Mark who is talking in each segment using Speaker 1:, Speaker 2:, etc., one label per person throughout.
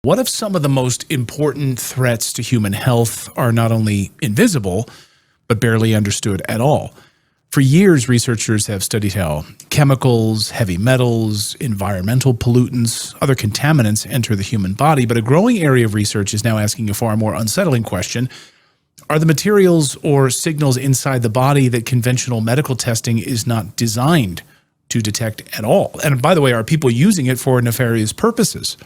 Speaker 1: What if some of the most important threats to human health are not only invisible, but barely understood at all? For years, researchers have studied how chemicals, heavy metals, environmental pollutants, other contaminants enter the human body, but a growing area of research is now asking a far more unsettling question. Are the materials or signals inside the body that conventional medical testing is not designed to detect at all? And by the way, are people using it for nefarious purposes?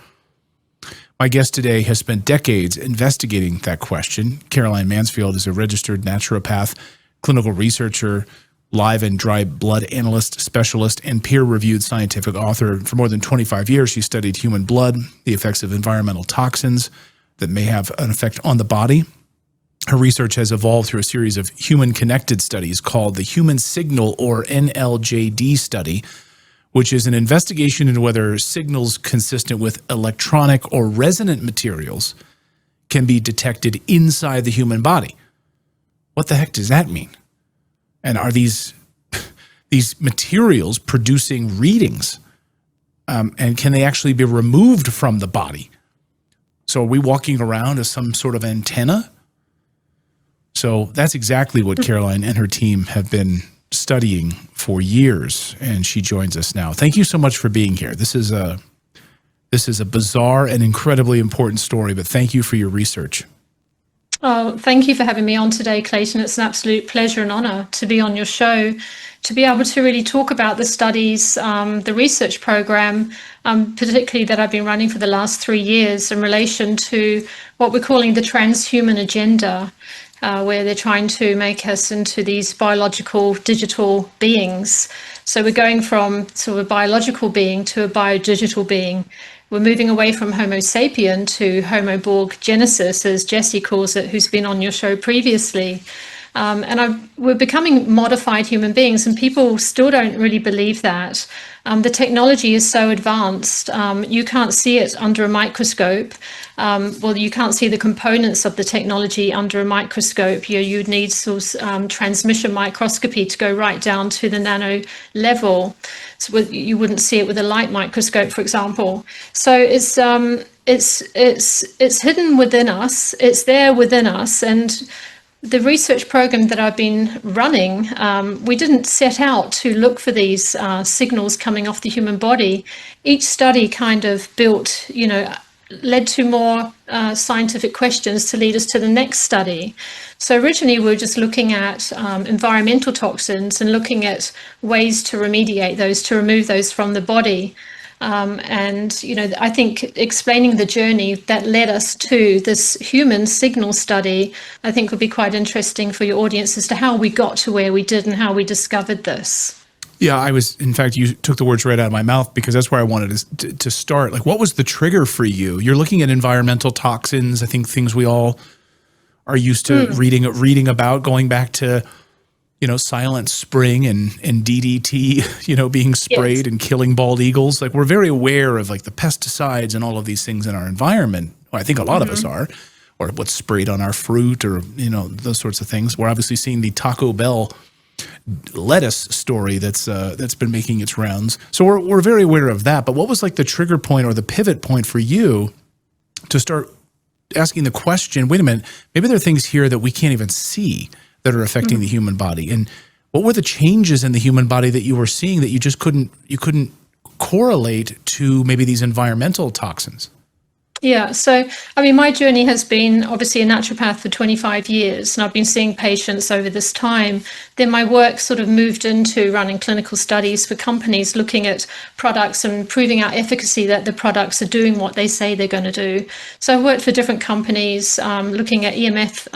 Speaker 1: My guest today has spent decades investigating that question. Caroline Mansfield is a registered naturopath, clinical researcher, live and dry blood analyst, specialist, and peer-reviewed scientific author. For more than 25 years, she studied human blood, the effects of environmental toxins that may have an effect on the body. Her research has evolved through a series of human-connected studies called the Human Signal, or NLJD study, which is an investigation into whether signals consistent with electronic or resonant materials can be detected inside the human body. What the heck does that mean? And are these materials producing readings? And can they actually be removed from the body? So are we walking around as some sort of antenna? So that's exactly what Caroline and her team have been studying for years, and she joins us now. Thank you so much for being here. This is a bizarre and incredibly important story, but thank you for your research.
Speaker 2: Oh, thank you for having me on today, Clayton. It's an absolute pleasure and honor to be on your show, to be able to really talk about the studies, the research program, particularly that I've been running for the last 3 years in relation to what we're calling the transhuman agenda, where they're trying to make us into these biological digital beings. So we're going from sort of a biological being to a biodigital being. We're moving away from Homo sapien to Homo Borg Genesis, as Jesse calls it, who's been on your show previously. We're becoming modified human beings, and people still don't really believe that. The technology is so advanced, you can't see it under a microscope. You can't see the components of the technology under a microscope. You'd need transmission microscopy to go right down to the nano level. So you wouldn't see it with a light microscope, for example. So it's hidden within us. It's there within us, and the research program that I've been running, we didn't set out to look for these signals coming off the human body. Each study kind of built, led to more scientific questions to lead us to the next study. So originally we were just looking at environmental toxins and looking at ways to remediate those, to remove those from the body. I think explaining the journey that led us to this human signal study, I think would be quite interesting for your audience as to how we got to where we did and how we discovered this.
Speaker 1: Yeah, in fact, you took the words right out of my mouth, because that's where I wanted to start. Like, what was the trigger for you? You're looking at environmental toxins, I think things we all are used to reading about, going back to Silent Spring and DDT, being sprayed and killing bald eagles. Like, we're very aware of like the pesticides and all of these things in our environment. Well, I think a lot of us are, or what's sprayed on our fruit, or, those sorts of things. We're obviously seeing the Taco Bell lettuce story that's been making its rounds. So we're very aware of that. But what was like the trigger point or the pivot point for you to start asking the question, wait a minute, maybe there are things here that we can't even see that are affecting the human body? And what were the changes in the human body that you were seeing that you just couldn't correlate to maybe these environmental toxins?
Speaker 2: Yeah, so my journey has been obviously a naturopath for 25 years, and I've been seeing patients over this time. Then my work sort of moved into running clinical studies for companies, looking at products and proving out efficacy that the products are doing what they say they're going to do. So I worked for different companies, looking at EMFs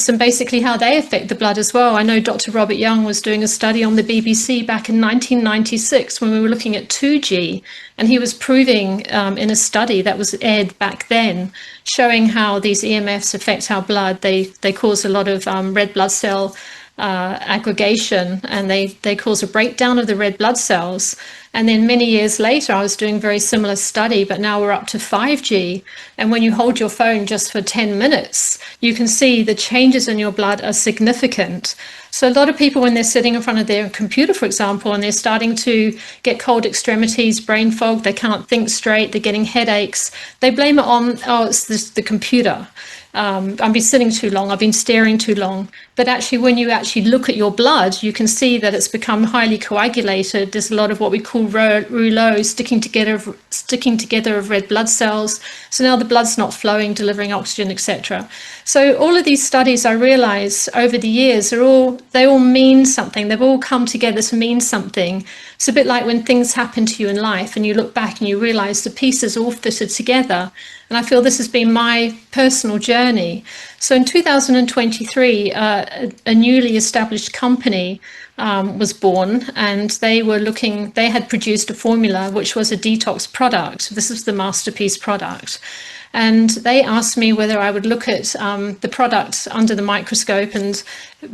Speaker 2: and basically how they affect the blood as well. I know Dr. Robert Young was doing a study on the BBC back in 1996 when we were looking at 2G, and he was proving in a study that was aired back then, showing how these EMFs affect our blood. They cause a lot of red blood cell aggregation, and they cause a breakdown of the red blood cells. And then many years later, I was doing a very similar study, but now we're up to 5G. And when you hold your phone just for 10 minutes, you can see the changes in your blood are significant. So a lot of people, when they're sitting in front of their computer, for example, and they're starting to get cold extremities, brain fog, they can't think straight, they're getting headaches, they blame it on, oh, it's the computer. I've been sitting too long, I've been staring too long. But actually, when you actually look at your blood, you can see that it's become highly coagulated. There's a lot of what we call rouleaux sticking together of red blood cells. So now the blood's not flowing, delivering oxygen, etc. So all of these studies, I realize over the years, they all mean something. They've all come together to mean something. It's a bit like when things happen to you in life and you look back and you realize the pieces all fitted together. And I feel this has been my personal journey. So in 2023, a newly established company was born, and they had produced a formula which was a detox product. This is the Masterpiece product. And they asked me whether I would look at the product under the microscope and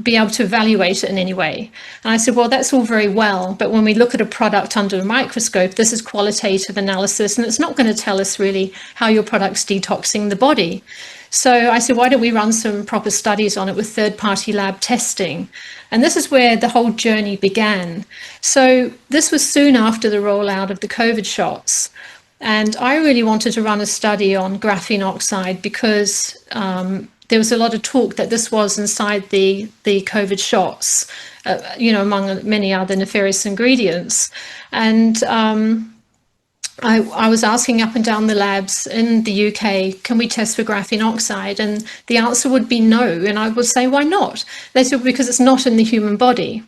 Speaker 2: be able to evaluate it in any way. And I said, well, that's all very well, but when we look at a product under a microscope, this is qualitative analysis, and it's not going to tell us really how your product's detoxing the body. So I said, why don't we run some proper studies on it with third-party lab testing? And this is where the whole journey began. So this was soon after the rollout of the COVID shots. And I really wanted to run a study on graphenoxide because there was a lot of talk that this was inside the COVID shots, among many other nefarious ingredients. And I was asking up and down the labs in the UK, can we test for graphenoxide? And the answer would be no. And I would say, why not? They said, because it's not in the human body.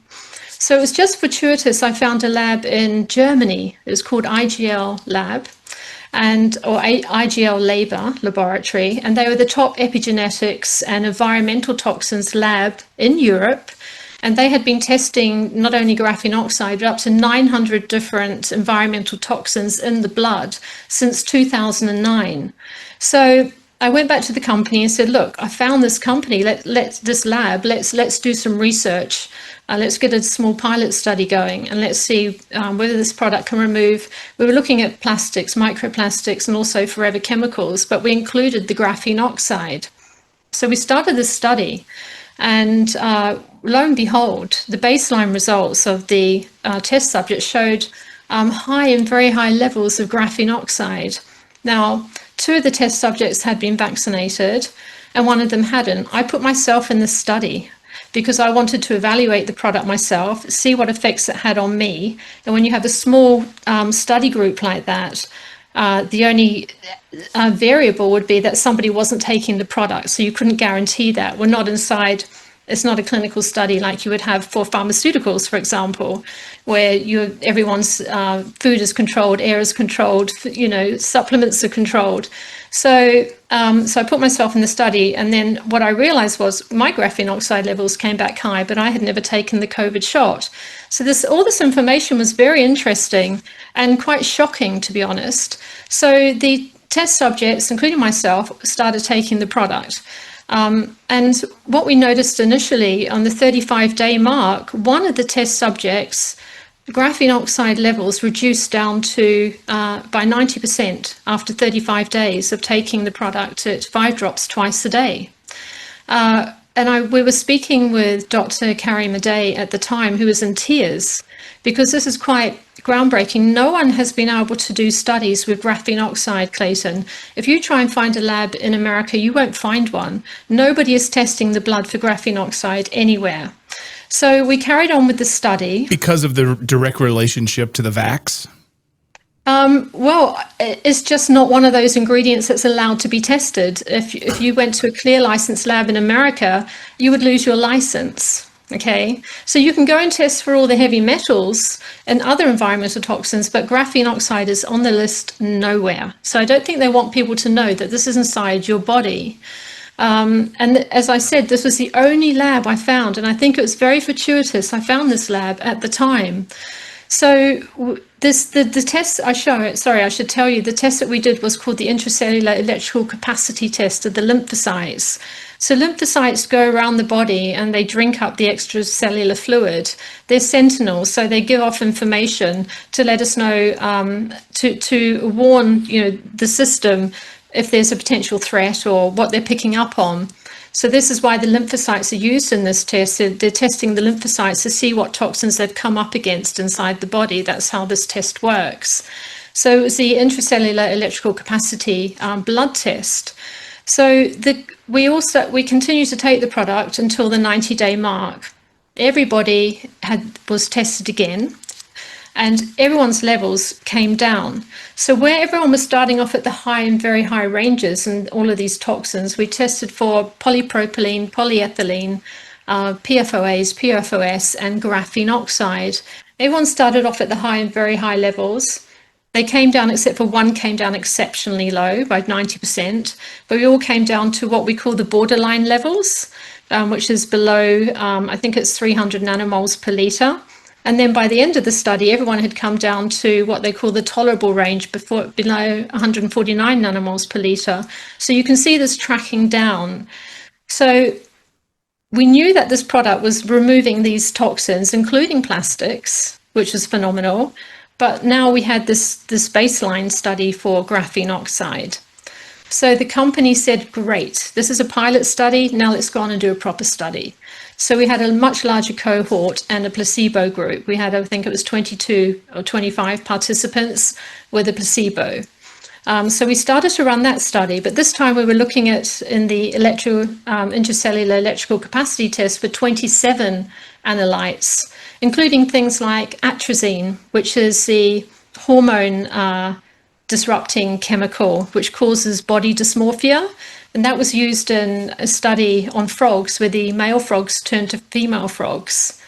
Speaker 2: So it was just fortuitous. I found a lab in Germany. It was called IGL Lab. Or IGL Laboratory, and they were the top epigenetics and environmental toxins lab in Europe. And they had been testing not only graphenoxide, but up to 900 different environmental toxins in the blood since 2009. So I went back to the company and said, look, I found this company, let's do some research. Let's get a small pilot study going and let's see whether this product can remove. We were looking at plastics, microplastics, and also forever chemicals, but we included the graphenoxide. So we started this study, and lo and behold, the baseline results of the test subjects showed high and very high levels of graphenoxide. Now, 2 of the test subjects had been vaccinated and 1 of them hadn't. I put myself in this study because I wanted to evaluate the product myself, see what effects it had on me. And when you have a small study group like that, the only variable would be that somebody wasn't taking the product. So you couldn't guarantee that. We're not inside, it's not a clinical study like you would have for pharmaceuticals, for example, where everyone's food is controlled, air is controlled, supplements are controlled. So I put myself in the study, and then what I realized was my graphenoxide levels came back high, but I had never taken the COVID shot. So all this information was very interesting and quite shocking, to be honest. So the test subjects, including myself, started taking the product. And what we noticed initially on the 35-day mark, 1 of the test subjects, graphenoxide levels reduced down to by 90% after 35 days of taking the product at 5 drops twice a day. We were speaking with Dr. Carrie Madej at the time, who was in tears, because this is quite groundbreaking. No one has been able to do studies with graphenoxide, Clayton. If you try and find a lab in America, you won't find one. Nobody is testing the blood for graphenoxide anywhere. So we carried on with the study. Because of the direct relationship to the vax? Well, it's just not one of those ingredients that's allowed to be tested. If you went to a clear license lab in America, you would lose your license. Okay, so you can go and test for all the heavy metals and other environmental toxins, but graphenoxide is on the list nowhere. So I don't think they want people to know that this is inside your body. And as I said, this was the only lab I found, and I think it was very fortuitous. I found this lab at the time. So the test I should tell you, the test that we did was called the intracellular electrical capacity test of the lymphocytes. So lymphocytes go around the body and they drink up the extracellular fluid. They're sentinels, so they give off information to let us know, to warn the system if there's a potential threat or what they're picking up on. So this is why the lymphocytes are used in this test. They're testing the lymphocytes to see what toxins they've come up against inside the body. That's how this test works. So it was the intracellular electrical capacity blood test. So we continue to take the product until the 90-day mark. Everybody was tested again, and everyone's levels came down. So where everyone was starting off at the high and very high ranges and all of these toxins, we tested for polypropylene, polyethylene, PFOAs, PFOS, and grafenoxide. Everyone started off at the high and very high levels. They came down, except for one came down exceptionally low by 90%, but we all came down to what we call the borderline levels, which is below, I think it's 300 nanomoles per litre. And then by the end of the study, everyone had come down to what they call the tolerable range, below 149 nanomoles per litre. So you can see this tracking down. So we knew that this product was removing these toxins, including plastics, which was phenomenal. But now we had this baseline study for grafenoxide. So the company said, great, this is a pilot study, now let's go on and do a proper study. So we had a much larger cohort and a placebo group. We had, I think it was 22 or 25 participants with a placebo. So we started to run that study, but this time we were looking at, in the intracellular electrical capacity test, for 27 analytes, including things like atrazine, which is the hormone disrupting chemical, which causes body dysmorphia. And that was used in a study on frogs where the male frogs turned to female frogs.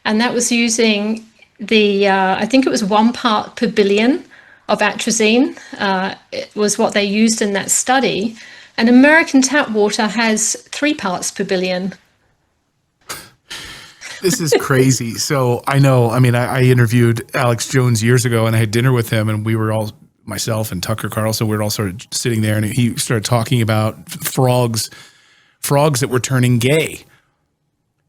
Speaker 2: And that was using I think it was 1 part per billion of atrazine. It was what they used in that study. And American tap water has 3 parts per billion.
Speaker 1: This is crazy. So I interviewed Alex Jones years ago, and I had dinner with him, and we were all, myself and Tucker Carlson, we were all sort of sitting there, and he started talking about frogs that were turning gay.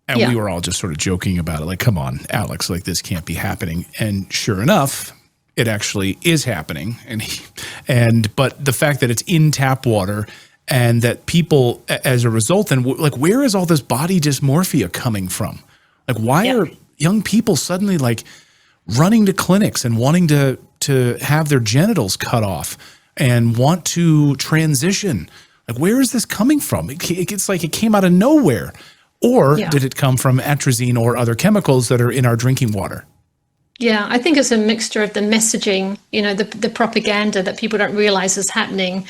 Speaker 1: And we were all just sort of joking about it. Like, come on, Alex, like this can't be happening. And sure enough, it actually is happening. But the fact that it's in tap water, and that people, as a result, then like, where is all this body dysmorphia coming from? Like, why are young people suddenly like running to clinics and wanting to have their genitals cut off and want to transition? Like, where is this coming from? It's like it came out of nowhere. Or did it come from atrazine or other chemicals that are in our drinking water?
Speaker 2: Yeah, I think it's a mixture of the messaging, the propaganda that people don't realize is happening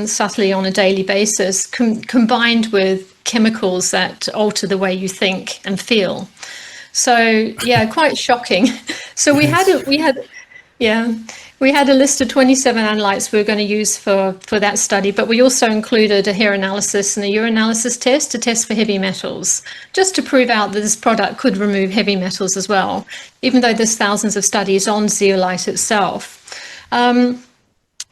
Speaker 2: subtly on a daily basis, combined with chemicals that alter the way you think and feel. So quite shocking. So we had a list of 27 analytes we were going to use for that study, but we also included a hair analysis and a urinalysis test to test for heavy metals, just to prove out that this product could remove heavy metals as well, even though there's thousands of studies on zeolite itself. And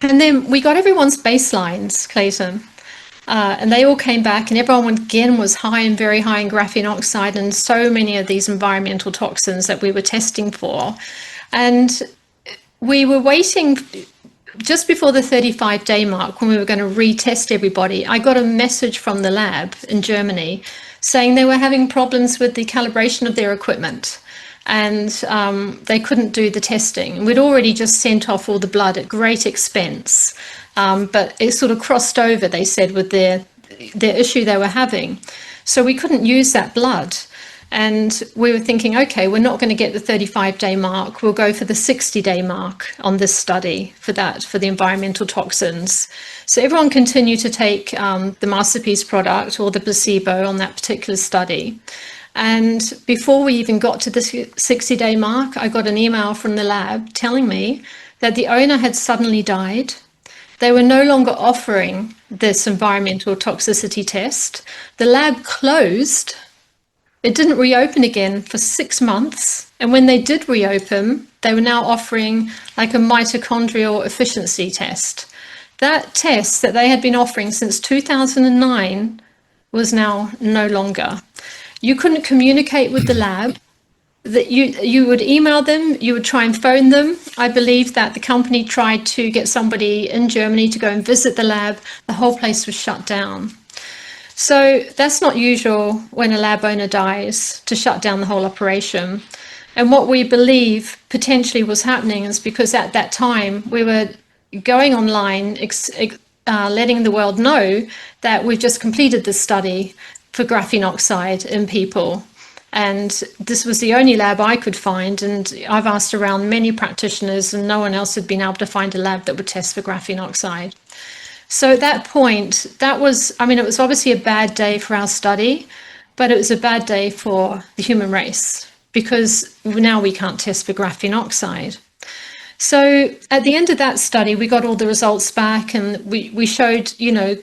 Speaker 2: then we got everyone's baselines, Clayton, and they all came back, and everyone again was high and very high in grafenoxide and so many of these environmental toxins that we were testing for. And we were waiting just before the 35-day mark when we were going to retest everybody. I got a message from the lab in Germany saying they were having problems with the calibration of their equipment, and they couldn't do the testing. We'd already just sent off all the blood at great expense, but it sort of crossed over, they said, with their issue they were having. So we couldn't use that blood. And we were thinking, okay, we're not going to get the 35-day mark. We'll go for the 60-day mark on this study for the environmental toxins. So everyone continued to take the Masterpiece product or the placebo on that particular study. And before we even got to the 60-day mark, I got an email from the lab telling me that the owner had suddenly died. They were no longer offering this environmental toxicity test. The lab closed. It didn't reopen again for 6 months. And when they did reopen, they were now offering like a mitochondrial efficiency test. That test that they had been offering since 2009 was now no longer. You couldn't communicate with the lab. That you would email them, you would try and phone them. I believe that the company tried to get somebody in Germany to go and visit the lab. The whole place was shut down. So that's not usual when a lab owner dies, to shut down the whole operation. And what we believe potentially was happening is because at that time we were going online, letting the world know that we've just completed this study for grafenoxide in people. And this was the only lab I could find. And I've asked around many practitioners, and no one else had been able to find a lab that would test for grafenoxide. So at that point, it was obviously a bad day for our study, but it was a bad day for the human race, because now we can't test for grafenoxide. So at the end of that study, we got all the results back, and we showed,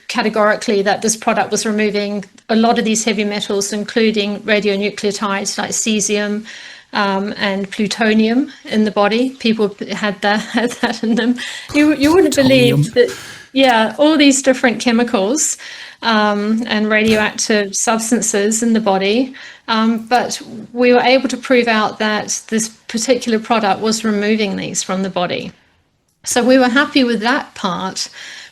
Speaker 2: categorically that this product was removing a lot of these heavy metals, including radionucleotides like cesium and plutonium in the body. People had that in them. You wouldn't believe that. Yeah, all these different chemicals and radioactive substances in the body. But we were able to prove out that this particular product was removing these from the body. So we were happy with that part.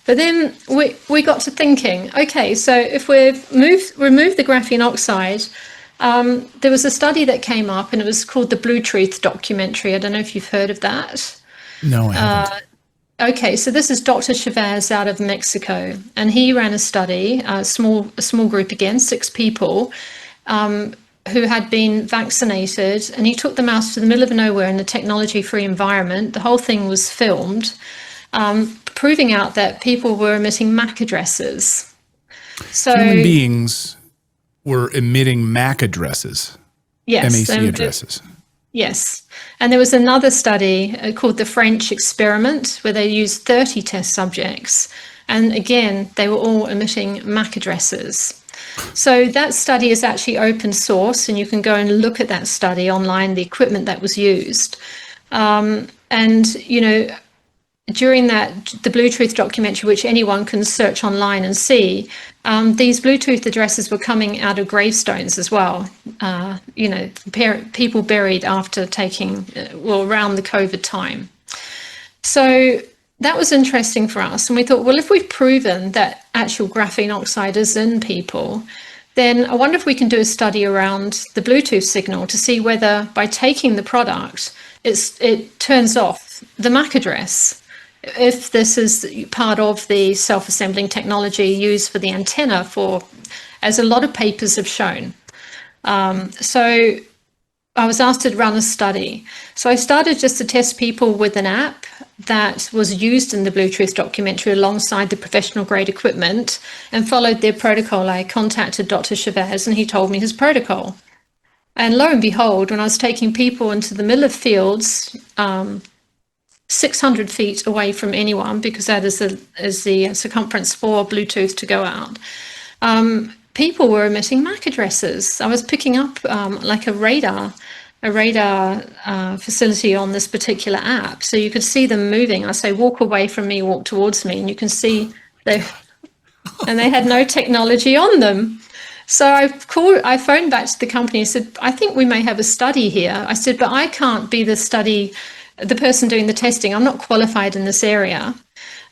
Speaker 2: But then we got to thinking, okay, so if we remove the grafenoxide, there was a study that came up, and it was called the Blue Truth documentary. I don't know if you've heard of that.
Speaker 1: No, I haven't.
Speaker 2: Okay, so this is Dr. Chavez out of Mexico, and he ran a study, a small group again, 6 people, who had been vaccinated, and he took them out to the middle of nowhere in a technology-free environment. The whole thing was filmed, proving out that people were emitting MAC addresses. So
Speaker 1: human beings were emitting MAC addresses,
Speaker 2: yes,
Speaker 1: MAC addresses.
Speaker 2: Yes. And there was another study called the French experiment, where they used 30 test subjects. And again, they were all emitting MAC addresses. So that study is actually open source, and you can go and look at that study online, the equipment that was used. During the Bluetooth documentary, which anyone can search online and see, these Bluetooth addresses were coming out of gravestones as well. People buried after around the COVID time. So that was interesting for us. And we thought, well, if we've proven that actual grafenoxide is in people, then I wonder if we can do a study around the Bluetooth signal to see whether by taking the product, it turns off the MAC address. If this is part of the self-assembling technology used for the antenna, as a lot of papers have shown. So I was asked to run a study. So I started just to test people with an app that was used in the Bluetooth documentary alongside the professional grade equipment, and followed their protocol. I contacted Dr. Chavez, and he told me his protocol. And lo and behold, when I was taking people into the middle of fields, 600 feet away from anyone, because that is the circumference for Bluetooth to go out, people were emitting MAC addresses. I was picking up like a radar facility on this particular app, so you could see them moving. I say, walk away from me, walk towards me, and you can see they had no technology on them. So I phoned back to the company and said, I think we may have a study here. I said, but I can't be the person doing the testing. I'm not qualified in this area.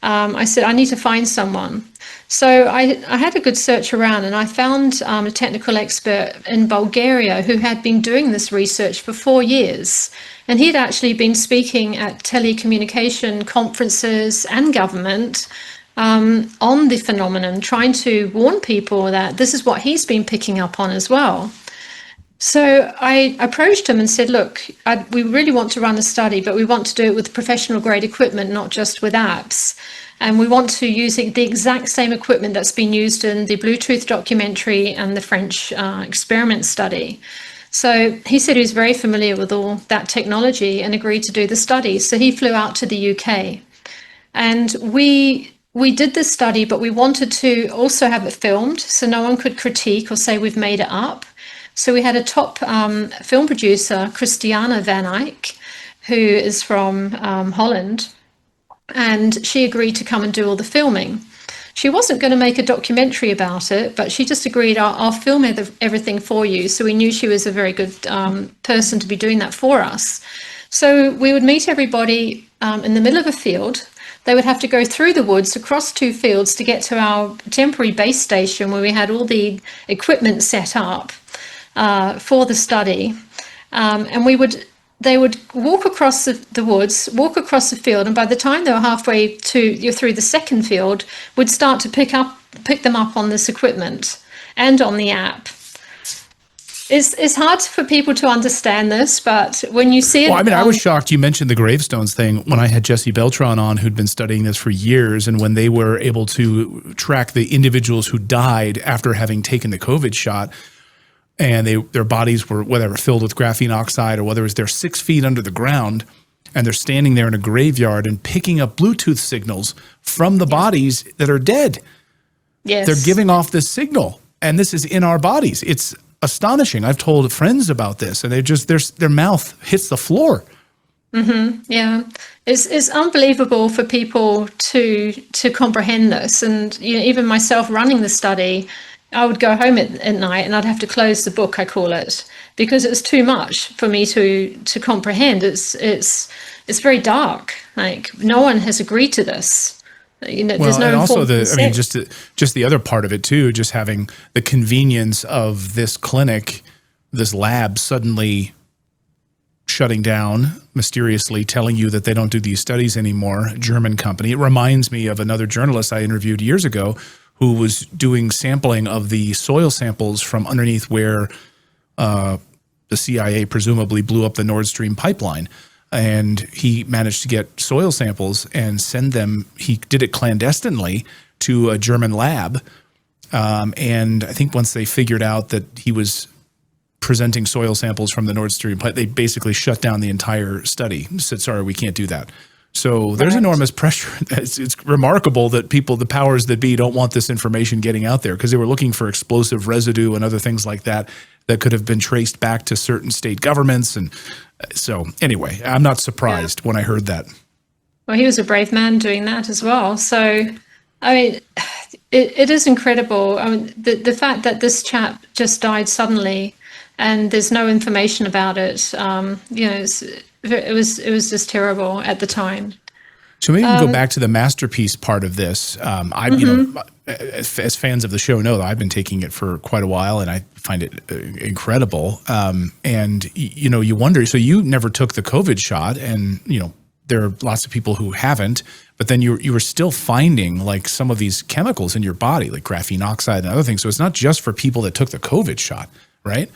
Speaker 2: I said, I need to find someone. So I had a good search around, and I found a technical expert in Bulgaria who had been doing this research for 4 years. And he'd actually been speaking at telecommunication conferences and government on the phenomenon, trying to warn people that this is what he's been picking up on as well. So I approached him and said, look, we really want to run a study, but we want to do it with professional grade equipment, not just with apps. And we want to use the exact same equipment that's been used in the Bluetooth documentary and the French experiment study. So he said he was very familiar with all that technology and agreed to do the study. So he flew out to the UK. And we did this study, but we wanted to also have it filmed so no one could critique or say we've made it up. So we had a top film producer, Christiana Van Eyck, who is from Holland, and she agreed to come and do all the filming. She wasn't going to make a documentary about it, but she just agreed, I'll film everything for you. So we knew she was a very good person to be doing that for us. So we would meet everybody in the middle of a field. they would have to go through the woods across 2 fields to get to our temporary base station where we had all the equipment set up for the study. And they would walk across the woods, walk across the field, and by the time they were halfway through the second field, would start to pick them up on this equipment and on the app. It's hard for people to understand this, but when you see it...
Speaker 1: Well, I mean, I was shocked you mentioned the gravestones thing when I had Jesse Beltran on, who'd been studying this for years, and when they were able to track the individuals who died after having taken the COVID shot, and their bodies were whether filled with Grafenoxid or whether it was they're 6 feet under the ground, and they're standing there in a graveyard and picking up Bluetooth signals from the bodies that are dead.
Speaker 2: Yes.
Speaker 1: They're giving off this signal, and this is in our bodies. It's astonishing. I've told friends about this, and their mouth hits the floor.
Speaker 2: Mm-hmm. Yeah, it's unbelievable for people to comprehend this, and even myself running the study, I would go home at night and I'd have to close the book, I call it, because it's too much for me to comprehend. It's very dark. Like, no one has agreed to this. There's no.
Speaker 1: And also just the other part of it too, just having the convenience of this clinic, this lab suddenly shutting down, mysteriously telling you that they don't do these studies anymore. A German company. It reminds me of another journalist I interviewed years ago who was doing sampling of the soil samples from underneath where the CIA presumably blew up the Nord Stream pipeline. And he managed to get soil samples and send them. He did it clandestinely to a German lab. And I think once they figured out that he was presenting soil samples from the Nord Stream pipe, they basically shut down the entire study. Said, sorry, we can't do that. So there's enormous pressure. It's remarkable that the powers that be don't want this information getting out there, because they were looking for explosive residue and other things like that could have been traced back to certain state governments. And so anyway, I'm not surprised when I heard that.
Speaker 2: Well, he was a brave man doing that as well. So, I mean, it is incredible. I mean, the fact that this chap just died suddenly and there's no information about it, it was just terrible at the time.
Speaker 1: So maybe we can go back to the masterpiece part of this. As fans of the show know, I've been taking it for quite a while, and I find it incredible. And you wonder. So you never took the COVID shot, and there are lots of people who haven't. But then you were still finding like some of these chemicals in your body, like Grafenoxid and other things. So it's not just for people that took the COVID shot, right?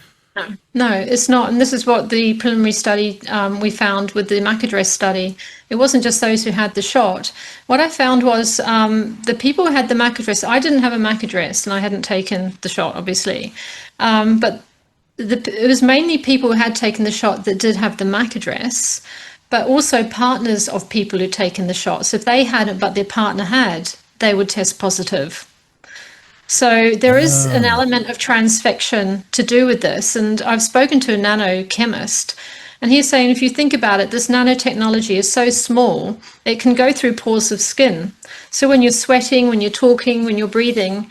Speaker 2: No, it's not. And this is what the preliminary study we found with the MAC address study. It wasn't just those who had the shot. What I found was the people who had the MAC address, I didn't have a MAC address and I hadn't taken the shot, obviously. But it was mainly people who had taken the shot that did have the MAC address, but also partners of people who'd taken the shot. So if they hadn't, but their partner had, they would test positive. So there is an element of transfection to do with this. And I've spoken to a nanochemist, and he's saying, if you think about it, this nanotechnology is so small, it can go through pores of skin. So when you're sweating, when you're talking, when you're breathing,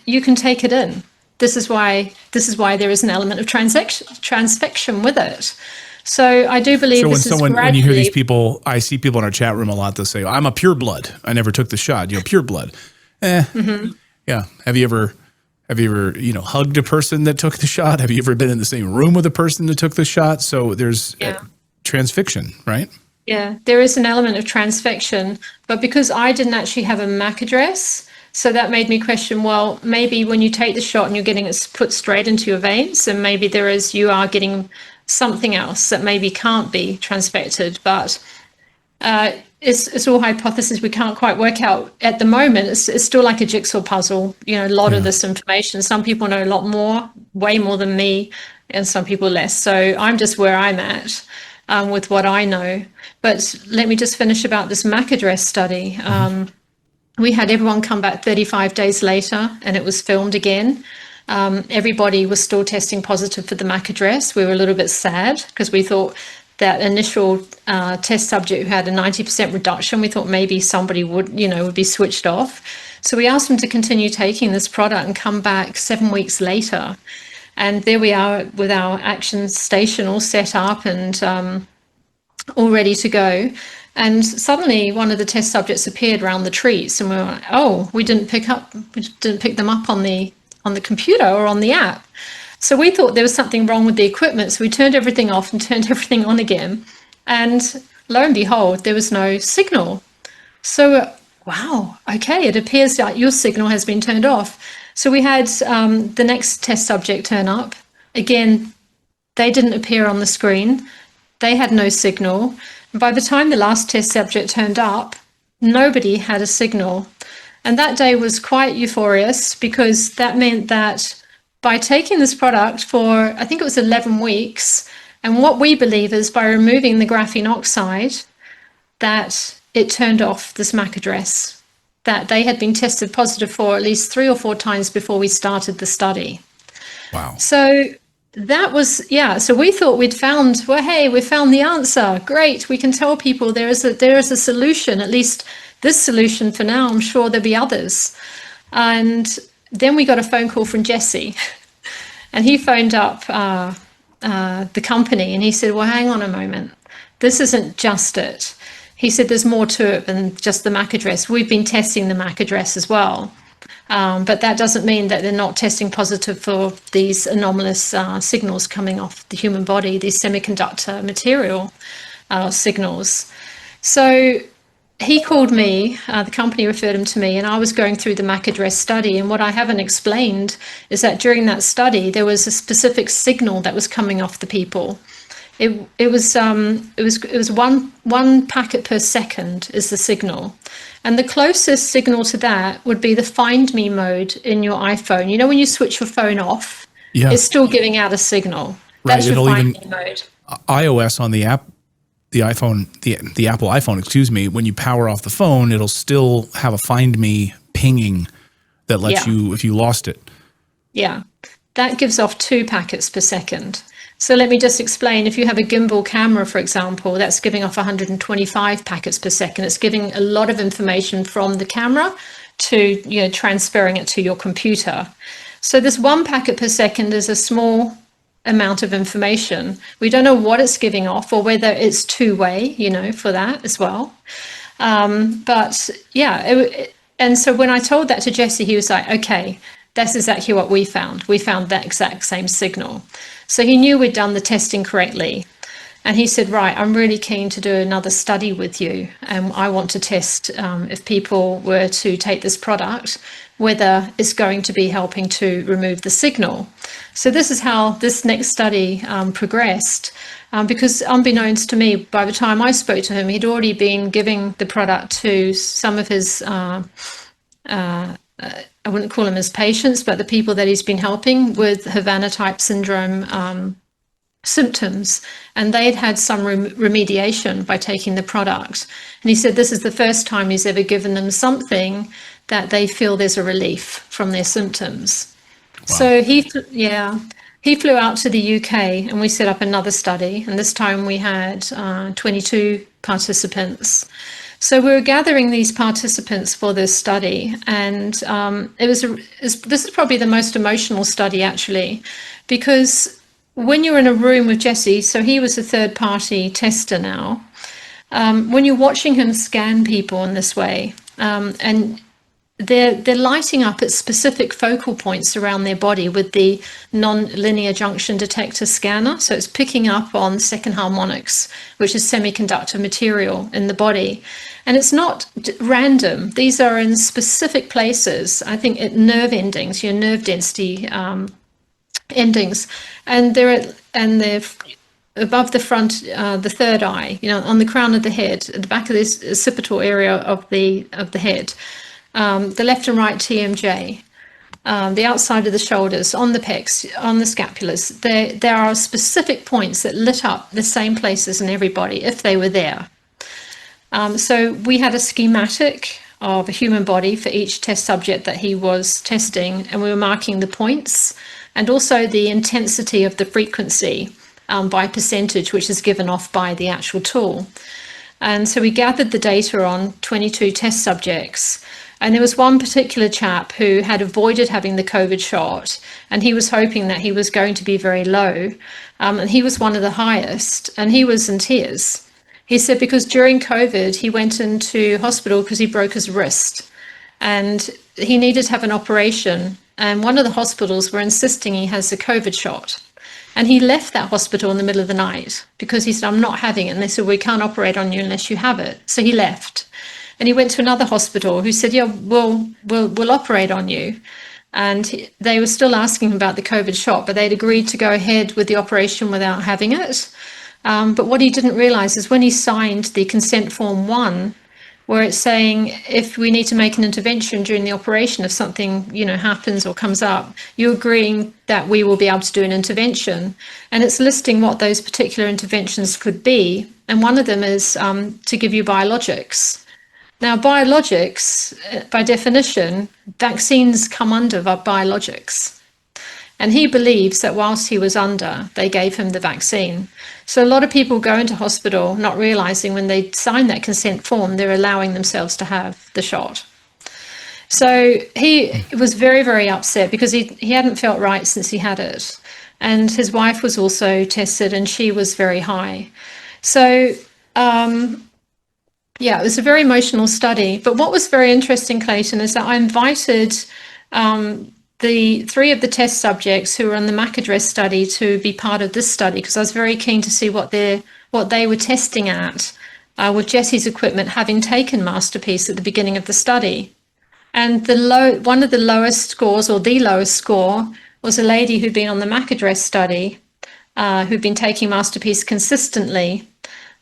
Speaker 2: you can take it in. This is why there is an element of transfection with it. So I do believe
Speaker 1: when you hear these people, I see people in our chat room a lot that say, I'm a pure blood. I never took the shot. Pure blood. Yeah. Have you ever hugged a person that took the shot? Have you ever been in the same room with a person that took the shot? So there's transfixion, right?
Speaker 2: Yeah, there is an element of transfection, but because I didn't actually have a MAC address, so that made me question, well, maybe when you take the shot and you're getting it put straight into your veins, and maybe you are getting something else that maybe can't be transfected, but it's all hypothesis. We can't quite work out at the moment. It's still like a jigsaw puzzle, a lot of this information. Some people know a lot more, way more than me, and some people less. So I'm just where I'm at with what I know. But let me just finish about this MAC address study. We had everyone come back 35 days later, and it was filmed again. Everybody was still testing positive for the MAC address. We were a little bit sad because we thought that initial test subject who had a 90% reduction, we thought maybe somebody would be switched off. So we asked them to continue taking this product and come back 7 weeks later. And there we are with our action station all set up and all ready to go. And suddenly one of the test subjects appeared around the trees, and we were like, oh, we didn't pick them up on the computer or on the app. So we thought there was something wrong with the equipment. So we turned everything off and turned everything on again. And lo and behold, there was no signal. So, wow, okay, it appears that your signal has been turned off. So we had the next test subject turn up. Again, they didn't appear on the screen. They had no signal. And by the time the last test subject turned up, nobody had a signal. And that day was quite euphorious, because that meant that by taking this product for, I think it was 11 weeks, and what we believe is by removing the grafenoxide, that it turned off this MAC address that they had been tested positive for at least 3 or 4 times before we started the study.
Speaker 1: Wow.
Speaker 2: So that was, so we thought we'd found, well, hey, we found the answer. Great, we can tell people there is a solution, at least this solution for now. I'm sure there'll be others. And then we got a phone call from Jesse, and he phoned up the company, and he said, well, hang on a moment. This isn't just it. He said, there's more to it than just the MAC address. We've been testing the MAC address as well. But that doesn't mean that they're not testing positive for these anomalous signals coming off the human body, these semiconductor material signals. So he called me, the company referred him to me, and I was going through the MAC address study. And what I haven't explained is that during that study, there was a specific signal that was coming off the people. It was one packet per second is the signal. And the closest signal to that would be the Find Me mode in your iPhone. You know, when you switch your phone off, it's still giving out a signal. That's your Find Me mode.
Speaker 1: iOS on the app, the iPhone, the Apple iPhone, excuse me, when you power off the phone, it'll still have a Find Me pinging that lets you, if you lost it.
Speaker 2: Yeah, that gives off 2 packets per second. So let me just explain. If you have a gimbal camera, for example, that's giving off 125 packets per second. It's giving a lot of information from the camera to, transferring it to your computer. So this 1 packet per second is a small amount of information. We don't know what it's giving off, or whether it's two-way, for that as well. And so when I told that to Jesse, he was like, okay, that's exactly what we found. We found that exact same signal. So he knew we'd done the testing correctly. And he said, right, I'm really keen to do another study with you. And I want to test if people were to take this product, whether it's going to be helping to remove the signal. So this is how this next study progressed. Because unbeknownst to me, by the time I spoke to him, he'd already been giving the product to some of his I wouldn't call them his patients, but the people that he's been helping with Havana type syndrome symptoms. And they'd had some remediation by taking the product. And he said this is the first time he's ever given them something that they feel there's a relief from their symptoms. Wow. So he flew out to the UK, and we set up another study. And this time we had 22 participants. So we were gathering these participants for this study, and this is probably the most emotional study, actually, because when you're in a room with Jesse, so he was a third-party tester now, when you're watching him scan people in this way, and they're lighting up at specific focal points around their body with the non-linear junction detector scanner. So it's picking up on second harmonics, which is semiconductor material in the body. And it's not random. These are in specific places, I think at nerve endings, your nerve density endings. And they're above the front, the third eye, on the crown of the head, at the back of this occipital area of the head. The left and right TMJ, the outside of the shoulders, on the pecs, on the scapulars. There are specific points that lit up the same places in everybody if they were there. So we had a schematic of a human body for each test subject that he was testing, and we were marking the points and also the intensity of the frequency by percentage, which is given off by the actual tool. And so we gathered the data on 22 test subjects. And there was one particular chap who had avoided having the COVID shot, and he was hoping that he was going to be very low. And he was one of the highest, and he was in tears. He said because during COVID, he went into hospital because he broke his wrist and he needed to have an operation. And one of the hospitals were insisting he has a COVID shot. And he left that hospital in the middle of the night because he said, I'm not having it. And they said, we can't operate on you unless you have it. So he left. And he went to another hospital who said, yeah, we'll operate on you. And they were still asking him about the COVID shot, but they'd agreed to go ahead with the operation without having it. But what he didn't realize is when he signed the consent form 1, where it's saying if we need to make an intervention during the operation, if something, happens or comes up, you're agreeing that we will be able to do an intervention. And it's listing what those particular interventions could be. And one of them is to give you biologics. Now, biologics, by definition, vaccines come under biologics. And he believes that whilst he was under, they gave him the vaccine. So a lot of people go into hospital not realizing when they sign that consent form, they're allowing themselves to have the shot. So he was very, very upset because he hadn't felt right since he had it. And his wife was also tested and she was very high. So, it was a very emotional study. But what was very interesting, Clayton, is that I invited the 3 of the test subjects who were on the MAC address study to be part of this study because I was very keen to see what they were testing at with Jesse's equipment, having taken Masterpiece at the beginning of the study. And one of the lowest scores, or the lowest score, was a lady who'd been on the MAC address study, who'd been taking Masterpiece consistently.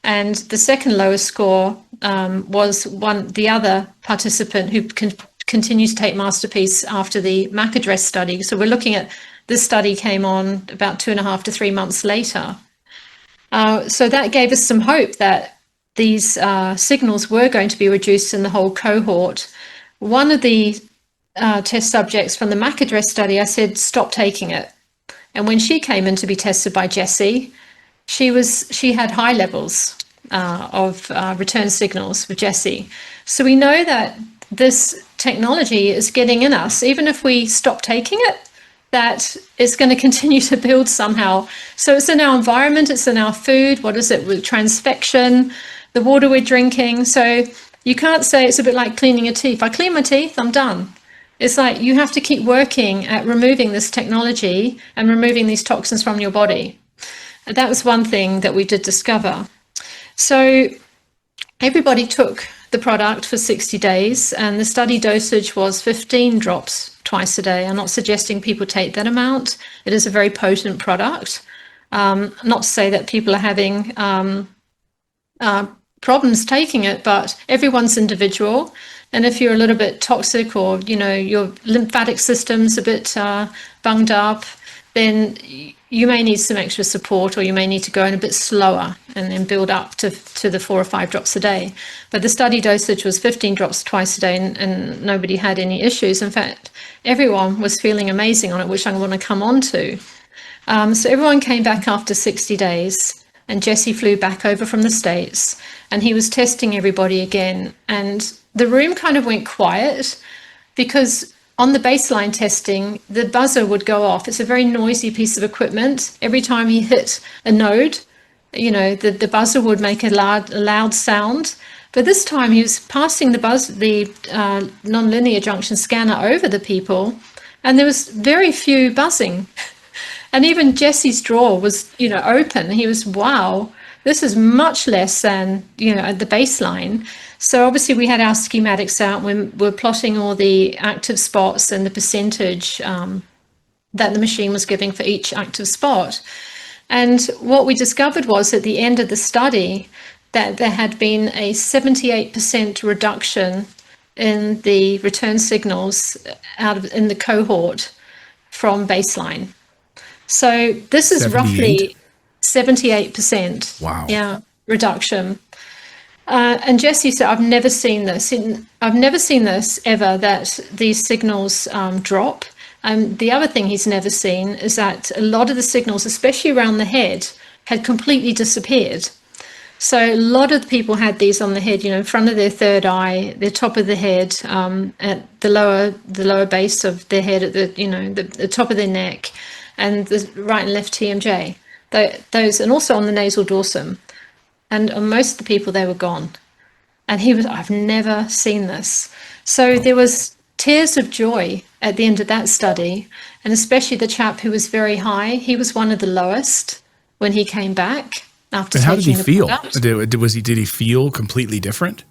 Speaker 2: And the second lowest score was the other participant who continue to take Masterpiece after the MAC address study. So we're looking at this study came on about 2.5 to 3 months later. So that gave us some hope that these signals were going to be reduced in the whole cohort. One of the test subjects from the MAC address study, I said, stop taking it. And when she came in to be tested by Jessie, she had high levels of return signals for Jessie. So we know that this technology is getting in us, even if we stop taking it, that it's going to continue to build somehow. So it's in our environment, it's in our food. What is it with transfection, the water we're drinking? So you can't say it's a bit like cleaning your teeth. I clean my teeth, I'm done. It's like you have to keep working at removing this technology and removing these toxins from your body. And that was one thing that we did discover. So everybody took the product for 60 days and the study dosage was 15 drops twice a day. I'm not suggesting people take that amount. It is a very potent product. Not to say that people are having problems taking it, but everyone's individual. And if you're a little bit toxic or, your lymphatic system's a bit bunged up, then you may need some extra support, or you may need to go in a bit slower and then build up to the 4 or 5 drops a day. But the study dosage was 15 drops twice a day, and nobody had any issues. In fact, everyone was feeling amazing on it, which I want to come on to. So everyone came back after 60 days, and Jesse flew back over from the States, and he was testing everybody again. And the room kind of went quiet because on the baseline testing, the buzzer would go off. It's a very noisy piece of equipment. Every time he hit a node, the buzzer would make a loud sound. But this time he was passing the nonlinear junction scanner over the people, and there was very few buzzing. And even Jesse's drawer was, open. He was, wow, this is much less than, at the baseline. So obviously we had our schematics out when we're plotting all the active spots and the percentage that the machine was giving for each active spot. And what we discovered was at the end of the study that there had been a 78% reduction in the return signals in the cohort from baseline. So this is 78? Roughly 78%.
Speaker 1: Wow.
Speaker 2: Yeah, reduction. And Jesse said, I've never seen this. I've never seen this ever, that these signals drop. The other thing he's never seen is that a lot of the signals, especially around the head, had completely disappeared. So a lot of the people had these on the head, in front of their third eye, the top of the head, at the lower base of their head, at the top of their neck, and the right and left TMJ. Those, and also on the nasal dorsum. and on most of the people, they were gone. And he was, I've never seen this. So there was tears of joy at the end of that study, and especially the chap who was very high. He was one of the lowest when he came back after
Speaker 1: And how did he
Speaker 2: taking the
Speaker 1: feel?
Speaker 2: product.
Speaker 1: Did he feel completely different?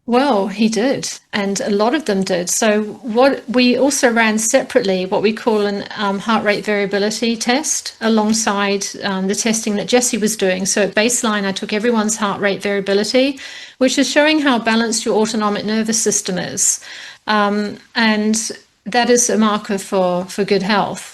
Speaker 2: Well, he did, and a lot of them did. So what we also ran separately, what we call an heart rate variability test alongside the testing that Jessie was doing. So at baseline, I took everyone's heart rate variability, which is showing how balanced your autonomic nervous system is. And that is a marker for good health.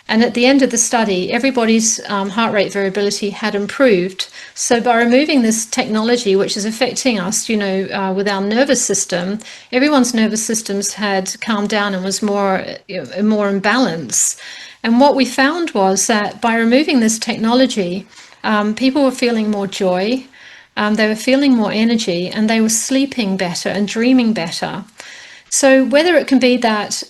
Speaker 2: And at the end of the study, everybody's heart rate variability had improved. So by removing this technology, which is affecting us, with our nervous system, everyone's nervous systems had calmed down and was more in balance. And what we found was that by removing this technology, people were feeling more joy, they were feeling more energy, and they were sleeping better and dreaming better. So whether it can be that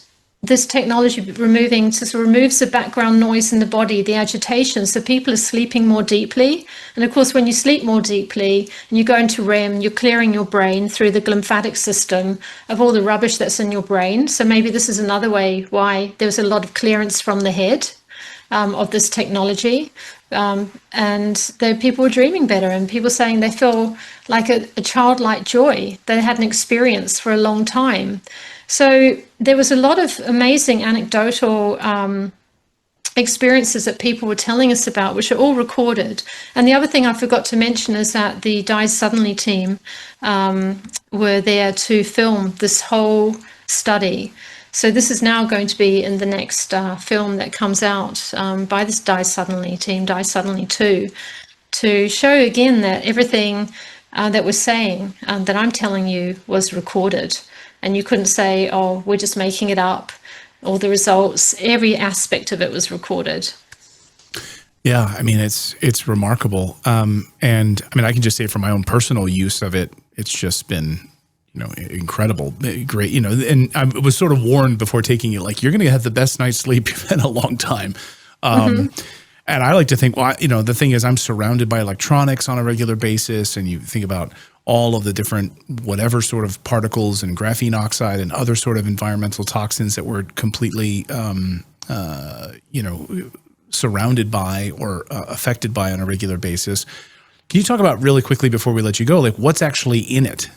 Speaker 2: this technology removes the background noise in the body, the agitation, so people are sleeping more deeply. And of course, when you sleep more deeply and you go into REM, you're clearing your brain through the lymphatic system of all the rubbish that's in your brain. So maybe this is another way why there was a lot of clearance from the head of this technology. And people were dreaming better, and people saying they feel like a childlike joy they hadn't experienced for a long time. So there was a lot of amazing anecdotal experiences that people were telling us about, which are all recorded. And the other thing I forgot to mention is that the Die Suddenly team were there to film this whole study. So this is now going to be in the next film that comes out by this Die Suddenly team, Die Suddenly 2, to show again that everything that we're saying, that I'm telling you, was recorded. And you couldn't say, oh, we're just making it up. All the results, every aspect of it was recorded.
Speaker 1: Yeah, I mean, it's remarkable. And I mean, I can just say from my own personal use of it, it's just been, incredible, great, and I was sort of warned before taking it, like, you're going to have the best night's sleep in a long time. And I like to think, well, the thing is, I'm surrounded by electronics on a regular basis, and you think about all of the different whatever sort of particles and grafenoxide and other sort of environmental toxins that we're completely, surrounded by or affected by on a regular basis. Can you talk about really quickly before we let you go, like what's actually in it?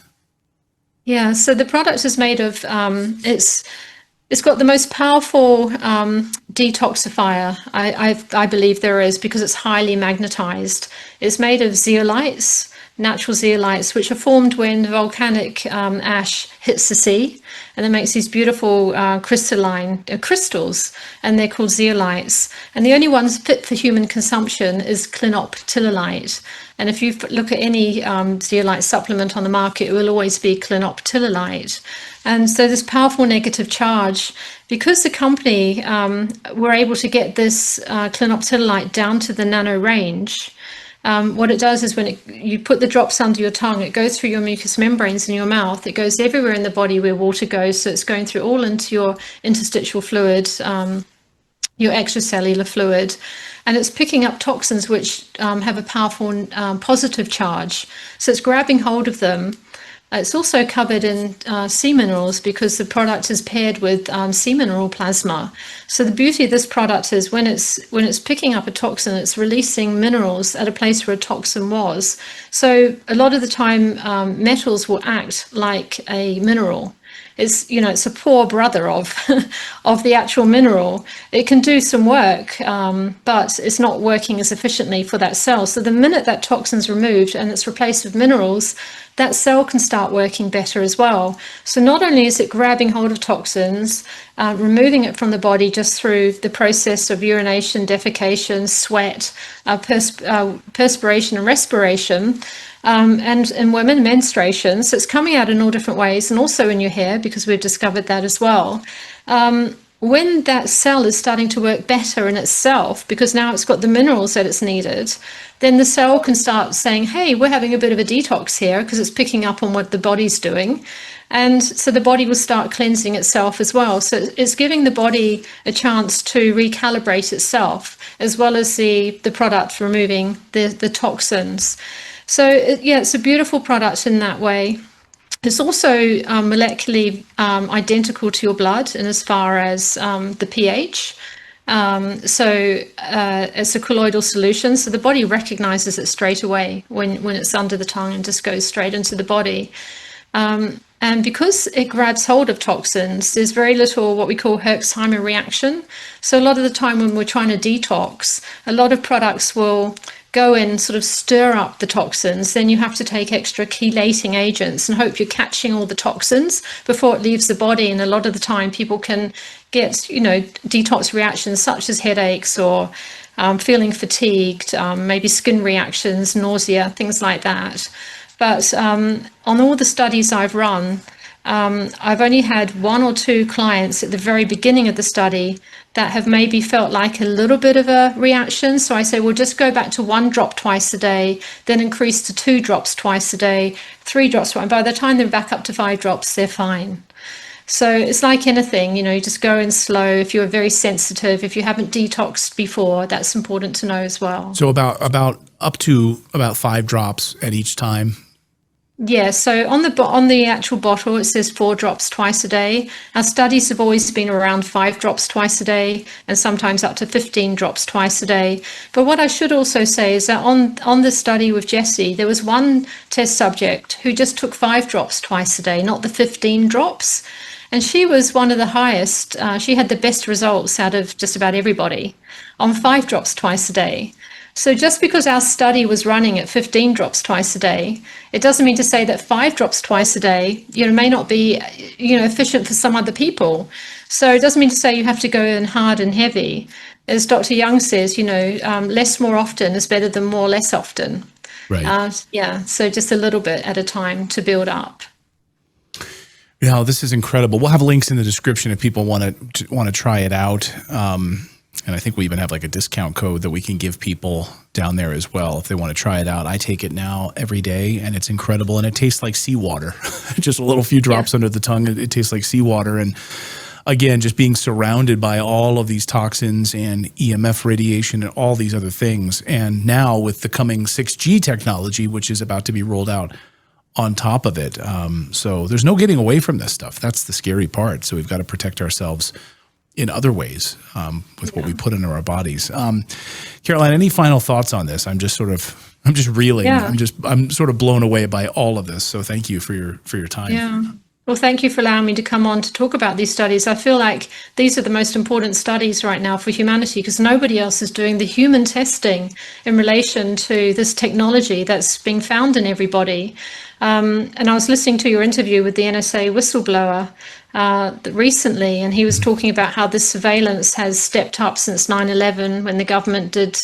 Speaker 2: Yeah, so the product is made of, it's got the most powerful detoxifier I believe there is, because it's highly magnetized. It's made of zeolites, natural zeolites, which are formed when volcanic ash hits the sea, and it makes these beautiful crystalline crystals, and they're called zeolites. And the only ones fit for human consumption is clinoptilolite. And if you look at any zeolite supplement on the market, it will always be clinoptilolite. And so this powerful negative charge, because the company were able to get this clinoptilolite down to the nano range, what it does is when you put the drops under your tongue, it goes through your mucous membranes in your mouth. It goes everywhere in the body where water goes. So it's going through all into your interstitial fluid, your extracellular fluid. And it's picking up toxins which have a powerful positive charge. So it's grabbing hold of them. It's also covered in sea minerals, because the product is paired with sea mineral plasma. So the beauty of this product is when it's picking up a toxin, it's releasing minerals at a place where a toxin was. So a lot of the time, metals will act like a mineral. It's a poor brother of the actual mineral. It can do some work, but it's not working as efficiently for that cell. So the minute that toxin's removed and it's replaced with minerals, that cell can start working better as well. So not only is it grabbing hold of toxins, removing it from the body just through the process of urination, defecation, sweat, perspiration and respiration, and in women, menstruation. So it's coming out in all different ways, and also in your hair, because we've discovered that as well. When that cell is starting to work better in itself, because now it's got the minerals that it's needed, then the cell can start saying, hey, we're having a bit of a detox here, because it's picking up on what the body's doing. And so the body will start cleansing itself as well. So it's giving the body a chance to recalibrate itself, as well as the product removing the toxins. So it's a beautiful product in that way. It's also molecularly identical to your blood in as far as the pH. It's a colloidal solution, so the body recognizes it straight away when it's under the tongue and just goes straight into the body. And because it grabs hold of toxins, there's very little what we call Herxheimer reaction. So a lot of the time when we're trying to detox, a lot of products will go and sort of stir up the toxins. Then you have to take extra chelating agents and hope you're catching all the toxins before it leaves the body. And a lot of the time people can get, detox reactions such as headaches or feeling fatigued, maybe skin reactions, nausea, things like that. But on all the studies I've run, I've only had 1 or 2 clients at the very beginning of the study that have maybe felt like a little bit of a reaction. So I say, well, just go back to 1 drop twice a day, then increase to 2 drops twice a day, 3 drops. And by the time they're back up to 5 drops, they're fine. So it's like anything, you just go in slow. If you're very sensitive, if you haven't detoxed before, that's important to know as well.
Speaker 1: So about up to about 5 drops at each time.
Speaker 2: Yeah, so on the actual bottle, it says 4 drops twice a day. Our studies have always been around 5 drops twice a day, and sometimes up to 15 drops twice a day. But what I should also say is that on the study with Jessie, there was one test subject who just took 5 drops twice a day, not the 15 drops. And she was one of the highest. She had the best results out of just about everybody on 5 drops twice a day. So just because our study was running at 15 drops twice a day, it doesn't mean to say that 5 drops twice a day, may not be, efficient for some other people. So it doesn't mean to say you have to go in hard and heavy. As Dr. Young says, less more often is better than more less often.
Speaker 1: Right.
Speaker 2: So just a little bit at a time to build up.
Speaker 1: Yeah, this is incredible. We'll have links in the description if people want to try it out. And I think we even have like a discount code that we can give people down there as well if they want to try it out. I take it now every day, and it's incredible. And it tastes like seawater. Just a little few drops under the tongue. It tastes like seawater. And again, just being surrounded by all of these toxins and EMF radiation and all these other things. And now with the coming 6G technology, which is about to be rolled out on top of it. So there's no getting away from this stuff. That's the scary part. So we've got to protect ourselves in other ways with what we put into our bodies. Caroline, any final thoughts on this? I'm just reeling.
Speaker 2: Yeah.
Speaker 1: I'm sort of blown away by all of this. So thank you for your time.
Speaker 2: Yeah. Well, thank you for allowing me to come on to talk about these studies. I feel like these are the most important studies right now for humanity because nobody else is doing the human testing in relation to this technology that's being found in everybody. And I was listening to your interview with the NSA whistleblower recently, and he was talking about how this surveillance has stepped up since 9/11 when the government did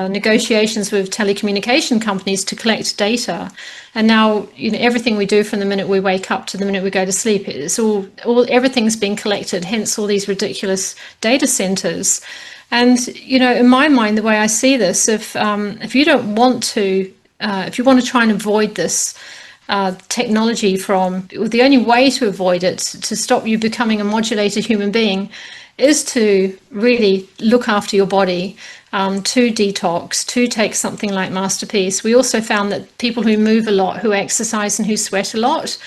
Speaker 2: negotiations with telecommunication companies to collect data. And now, everything we do from the minute we wake up to the minute we go to sleep, it's everything's being collected, hence all these ridiculous data centers. And, in my mind, the way I see this, if you don't want to, if you want to try and avoid this technology the only way to avoid it, to stop you becoming a modulated human being, is to really look after your body, to detox, to take something like Masterpiece. We also found that people who move a lot, who exercise and who sweat a lot,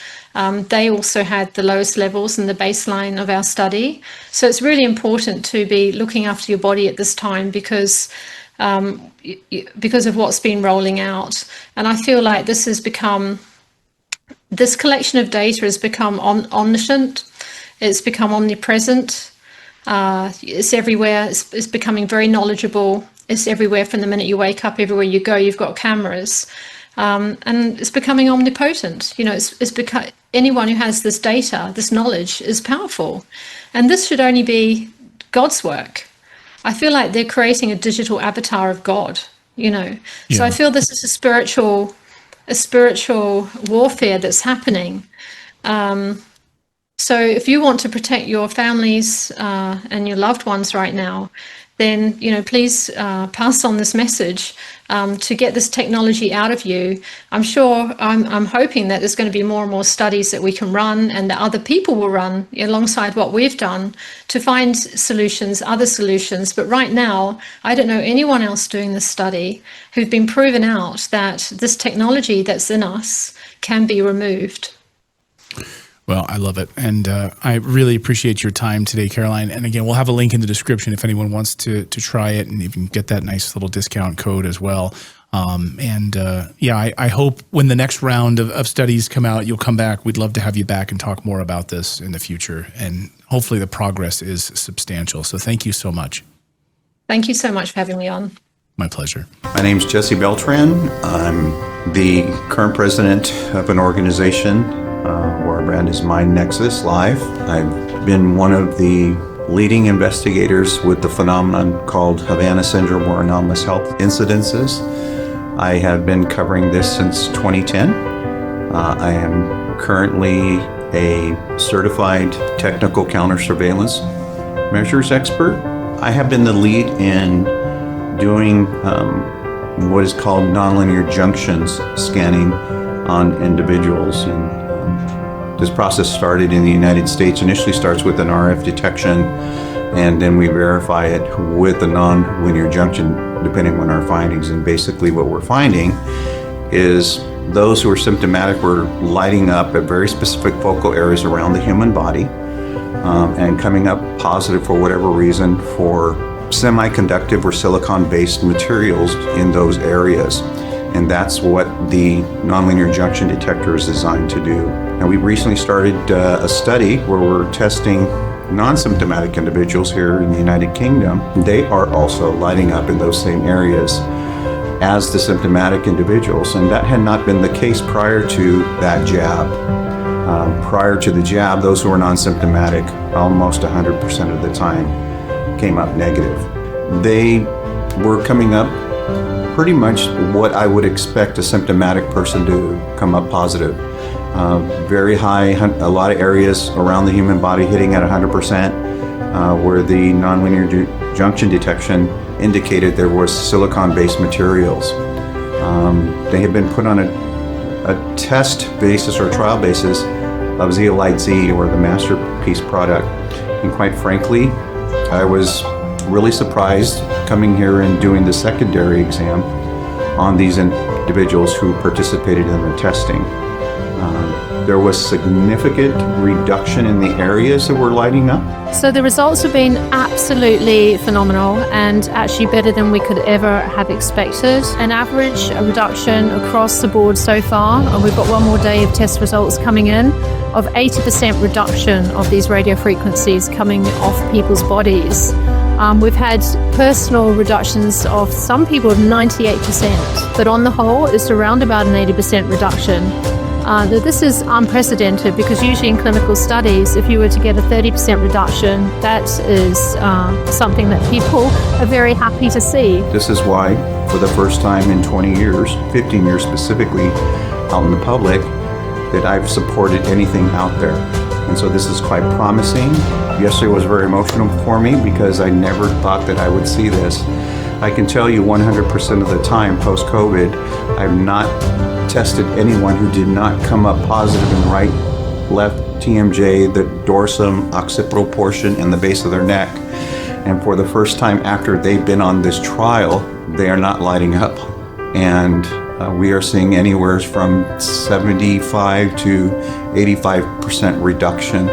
Speaker 2: they also had the lowest levels in the baseline of our study. So it's really important to be looking after your body at this time because of what's been rolling out. And I feel like this collection of data has become omniscient. It's become omnipresent. It's everywhere. It's becoming very knowledgeable. It's everywhere from the minute you wake up. Everywhere you go, you've got cameras, and it's becoming omnipotent. It's become anyone who has this data, this knowledge, is powerful, and this should only be God's work. I feel like they're creating a digital avatar of God. So I feel this is a spiritual warfare that's happening. So if you want to protect your families and your loved ones right now, then please pass on this message to get this technology out of you. I'm hoping that there's going to be more and more studies that we can run and that other people will run alongside what we've done to find solutions, other solutions. But right now, I don't know anyone else doing this study who've been proven out that this technology that's in us can be removed.
Speaker 1: Well, I love it. And I really appreciate your time today, Caroline. And again, we'll have a link in the description if anyone wants to try it and even get that nice little discount code as well. I hope when the next round of studies come out, you'll come back. We'd love to have you back and talk more about this in the future. And hopefully the progress is substantial. So thank you so much.
Speaker 2: Thank you so much for having me on.
Speaker 1: My pleasure.
Speaker 3: My name's Jesse Beltran. I'm the current president of an organization where our brand is Mind Nexus Live. I've been one of the leading investigators with the phenomenon called Havana syndrome or anomalous health incidences. I have been covering this since 2010. I am currently a certified technical counter-surveillance measures expert. I have been the lead in doing what is called nonlinear junctions scanning on individuals. And this process started in the United States, initially starts with an RF detection, and then we verify it with a non-linear junction depending on our findings. And basically what we're finding is those who are symptomatic were lighting up at very specific focal areas around the human body and coming up positive for whatever reason for semiconductive or silicon-based materials in those areas. And that's what the nonlinear junction detector is designed to do. And we recently started a study where we're testing non-symptomatic individuals here in the United Kingdom. They are also lighting up in those same areas as the symptomatic individuals. And that had not been the case prior to that jab. Prior to the jab, those who were non-symptomatic, almost 100% of the time, came up negative. They were coming up pretty much what I would expect a symptomatic person to come up positive. Very high, a lot of areas around the human body hitting at 100%, where the nonlinear junction detection indicated there was silicon-based materials. They had been put on a test basis or a trial basis of Zeolite Z, or the Masterpiece product. And quite frankly, I was really surprised coming here and doing the secondary exam on these individuals who participated in the testing. There was significant reduction in the areas that were lighting up.
Speaker 2: So the results have been absolutely phenomenal and actually better than we could ever have expected. An average reduction across the board so far, and we've got one more day of test results coming in, of 80% reduction of these radio frequencies coming off people's bodies. We've had personal reductions of some people of 98%, but on the whole, it's around about an 80% reduction. This is unprecedented because usually in clinical studies, if you were to get a 30% reduction, that is something that people are very happy to see.
Speaker 3: This is why, for the first time in 20 years, 15 years specifically, out in the public, that I've supported anything out there. And so this is quite promising. Yesterday was very emotional for me because I never thought that I would see this. I can tell you 100% of the time post-COVID, I've not tested anyone who did not come up positive in right, left TMJ, the dorsum, occipital portion, and the base of their neck. And for the first time after they've been on this trial, they are not lighting up. And we are seeing anywhere from 75 to 85% reduction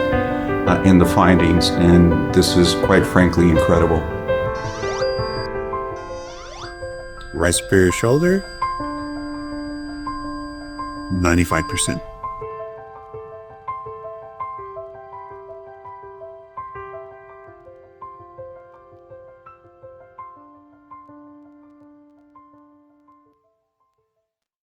Speaker 3: in the findings. And this is quite frankly incredible.
Speaker 4: Right superior shoulder, 95%.